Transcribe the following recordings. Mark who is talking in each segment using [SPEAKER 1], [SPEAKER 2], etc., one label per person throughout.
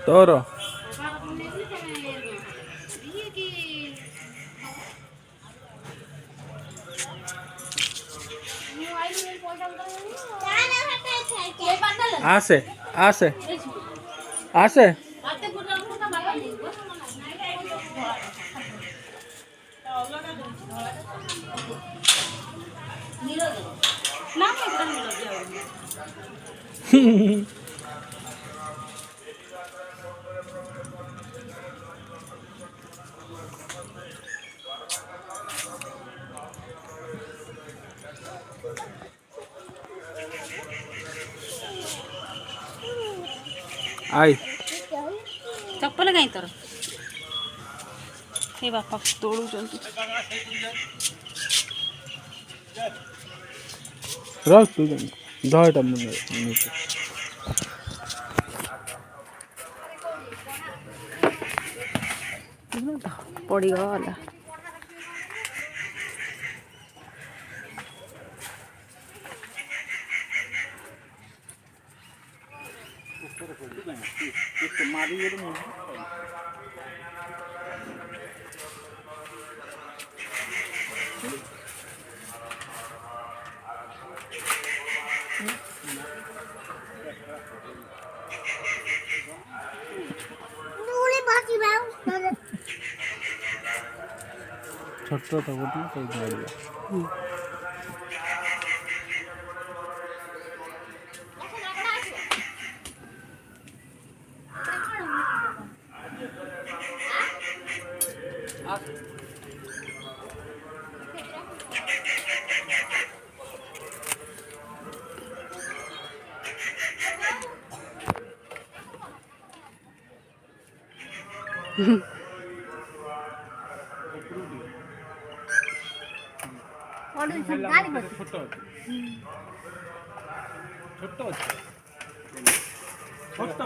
[SPEAKER 1] ତୋର ଆସେ ଆସେ ଆସେ आई
[SPEAKER 2] चप्पल कहीं तोर हे बापा तोड़ू
[SPEAKER 1] रख तू दहटा मुझे
[SPEAKER 2] पड़गला
[SPEAKER 1] छोट तो गोटे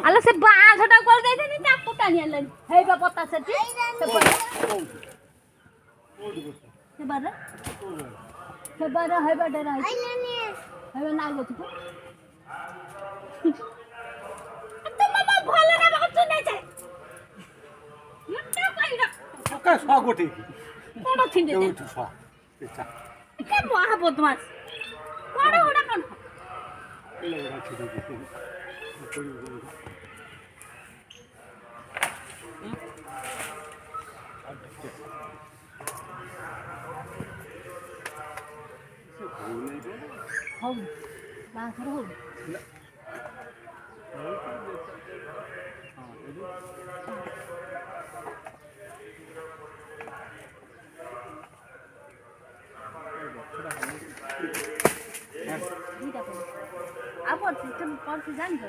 [SPEAKER 2] अल से बाँझटा कर देथि चाकू टानी आनलन हेबा पता सेठी से बार हेबा डरा हेबा ना गथि तो मामा भले ना बात सुनै छै मट्टा कइरा
[SPEAKER 3] ओका सो गोटी
[SPEAKER 2] कोन थिन दे
[SPEAKER 3] उठ सो
[SPEAKER 2] के महा बदमाश कोन ओडा कोन
[SPEAKER 3] ले राखि दे
[SPEAKER 2] हो बाखर हो अब सिस्टम पर से जान दो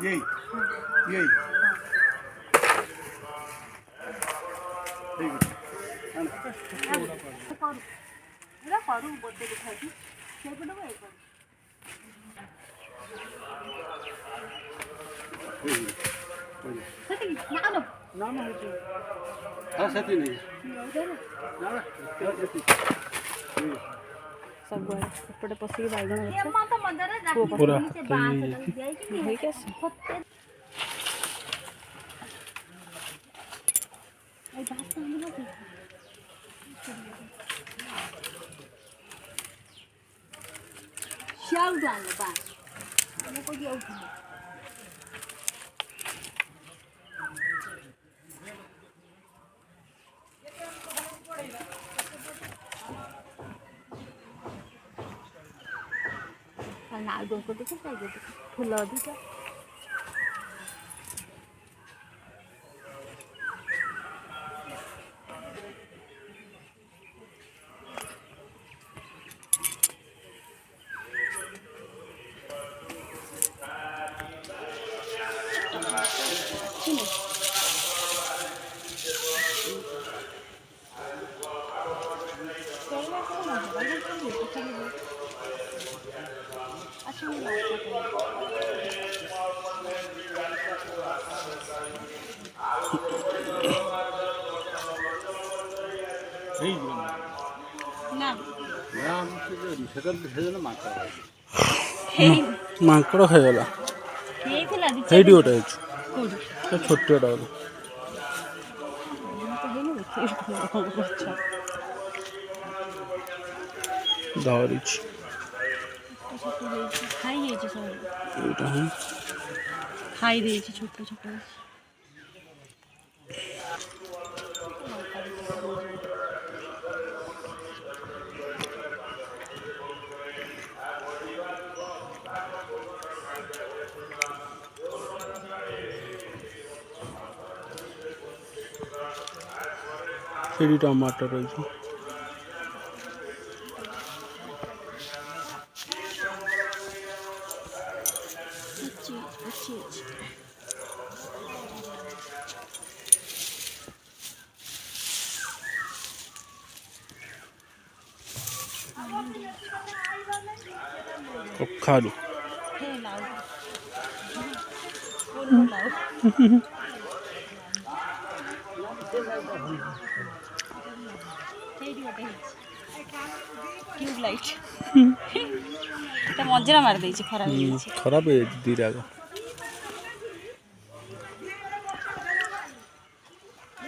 [SPEAKER 3] यही
[SPEAKER 2] करू बोलते दिखाई से पड़ो सब एपटे पशिक बैगण
[SPEAKER 1] पूरा
[SPEAKER 2] फूल अधिक अच्छा
[SPEAKER 3] ହେଇଯିବ
[SPEAKER 2] ନା
[SPEAKER 3] ନା ସେଦିନ ମାଛ
[SPEAKER 2] ହେଇନି
[SPEAKER 1] ମାଙ୍କଡ଼ ଖାଇଗଲା।
[SPEAKER 2] ହେଇଥିଲା ଦି ଚାରି
[SPEAKER 1] ସେଇଠି ଗୋଟେ ଅଛି
[SPEAKER 2] କୋଉଠି
[SPEAKER 1] ଛୋଟିଆଟା ଗୋଟେ
[SPEAKER 2] ତ ହେଇନି ଗଛ
[SPEAKER 1] ଧରିଛି।
[SPEAKER 2] ଛୋଟ ହେଇଛି ଖାଇଯାଇଛି ସବୁ
[SPEAKER 1] ଏଇଟା ହିଁ
[SPEAKER 2] ଖାଇ ଦେଇଛି ଛୋଟ ଛୋଟ
[SPEAKER 1] ସେଇଠି ଟମାଟୋ ରହିଛି।
[SPEAKER 2] ଅଛି
[SPEAKER 1] କଖାରୁ
[SPEAKER 2] ହେ ଲାଉ ପୂର୍ଣ୍ଣ ଲାଉ ସେଇଠି ଗୋଟେ ହେଇଛି ଟ୍ୟୁବ୍ ଲାଇଟ୍ ତା ମଝିରେ ମାରି ଦେଇଛି ଖରାପ ହେଇଯାଇଛି
[SPEAKER 1] ଖରାପ ହେଇଯାଇଛି ଦିଟା ଯାକ।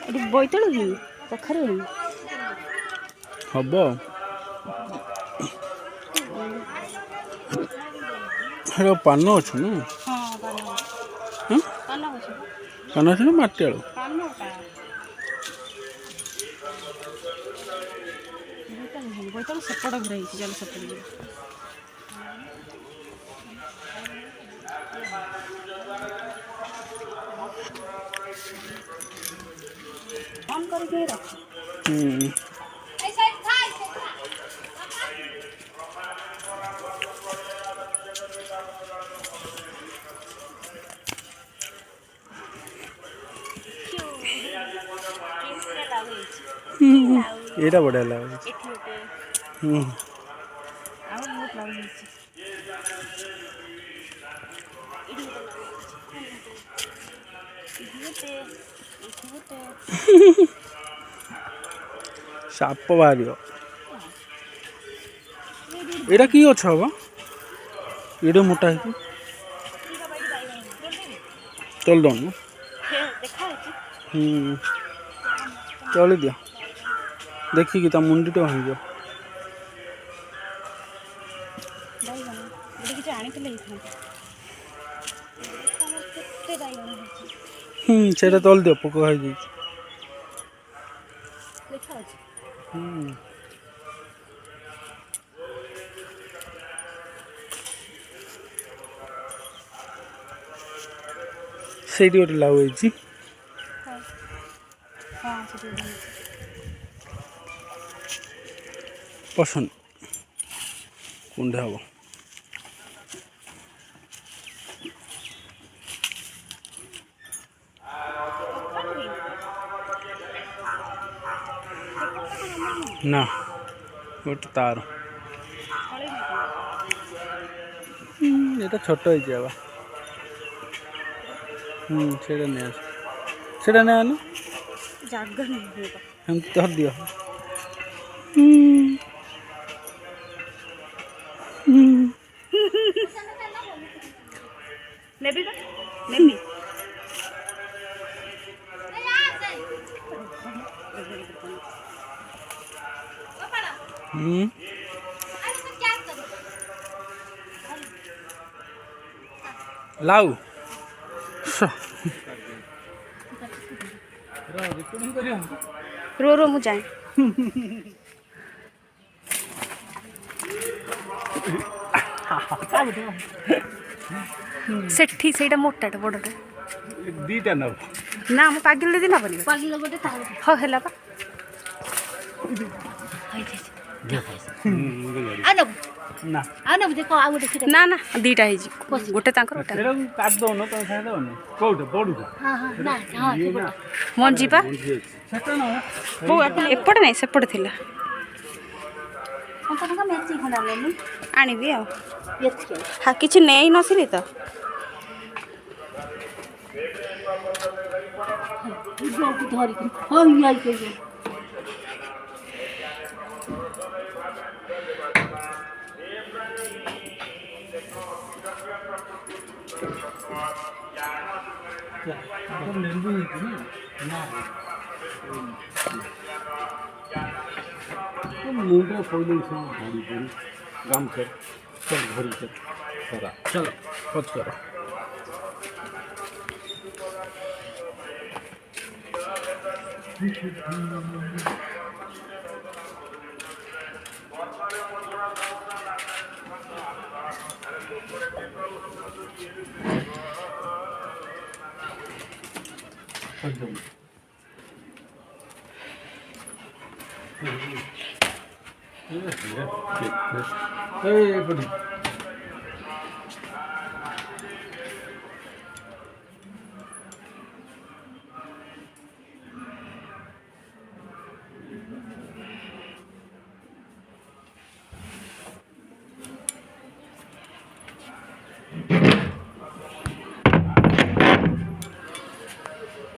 [SPEAKER 2] ଏଠି ବୋଇତାଳୁ ହେଇନି କଖାରୁ ହେଇନି
[SPEAKER 1] ହବ ହେରା ପାନ ଅଛି ନା
[SPEAKER 2] ହଁ ପାନ ଗଛ
[SPEAKER 1] ପାନ ଅଛି ନା ମାଟି ଆଳୁ
[SPEAKER 2] ପାନ ବୋଇତାଳୁ ସେପଟ ଘରେ ହେଇଛି ଚାଲ ସେପଟ ଯିବା ଫୋନ୍ କରିକି ରଖ
[SPEAKER 1] ଏଇଟା ବଢ଼ିଆ ଲାଗୁଛି।
[SPEAKER 2] ଏଠି ଗୋଟେ ଆଉ ବହୁତ ଲାଭ ହେଇଛି ଏଠି ଗୋଟେ
[SPEAKER 1] ସାପ ବାହାରିବ। ଏଇଟା କି ଗଛ ହବ ଏଇଟା ମୋଟା ହେଇକି ତୋଳି ଦଉନ ତୋଳି ଦିଅ ଦେଖିକି ତା ମୁଣ୍ଡିଟା ଭାଙ୍ଗିବ।
[SPEAKER 2] କିଛି ଆଣିଥିଲେ ହେଇଥାନ୍ତା କେତେ ବାଇଗଣ ହେଇଛି
[SPEAKER 1] ସେଇଟା ତୋଳି ଦିଅ ପୋକ ଖାଇଯାଇଛି।
[SPEAKER 2] ଦେଖାଯାଉଛି
[SPEAKER 1] ସେଇଠି ଗୋଟେ ଲାଉ ହେଇଛି।
[SPEAKER 2] ହଁ ସେଠି ହେଇଛି
[SPEAKER 1] ପସନ୍ଦ କୁଣ୍ଡେ ହବ ନା ଗୋଟେ ତାର ଏଇଟା ଛୋଟ ହେଇଛି ବାବା ସେଇଟା ନେଇ ଆସ ସେଇଟା ନେଇ ଆନ
[SPEAKER 2] ଜାଗା ନାହିଁ
[SPEAKER 1] ଏମିତି ଧରିଦିଅ
[SPEAKER 2] ନେବି ବା ନେବି
[SPEAKER 1] ଲାଉ
[SPEAKER 2] रो ମୁଁ ଯାଏ ସେଠି ସେଇଟା ମୋଟାଟା ବଡ଼ଟା
[SPEAKER 3] ଦିଟା ନବ
[SPEAKER 2] ନା ମୁଁ ପାଗିଲ ଦିଦି ନବନି ହଁ ହେଲା ବା ନା ନା ଦିଟା ହେଇଛି ଗୋଟେ ତାଙ୍କର
[SPEAKER 3] କାଟି ଦଉନ ତମେ ଖାଇଦବନି କୋଉଟା ବଡୁଟା
[SPEAKER 2] ମଞ୍ଜି ବା ଏପଟେ ନାଇଁ ସେପଟେ ଥିଲା ଆଣିବି ଆଉ କିଛି ନେଇ ନଥିଲି ତ
[SPEAKER 3] ଲେମ୍ବୁ ହେଇଛି ନା ମୁଣ୍ଡ ପଇଲେ ସବୁ ଝାଡ଼ି ପଡ଼ି ଗାମୁଛା ସବୁ ଧରିକି ଖରା
[SPEAKER 1] चलो खोज करो
[SPEAKER 3] ଏପଟେ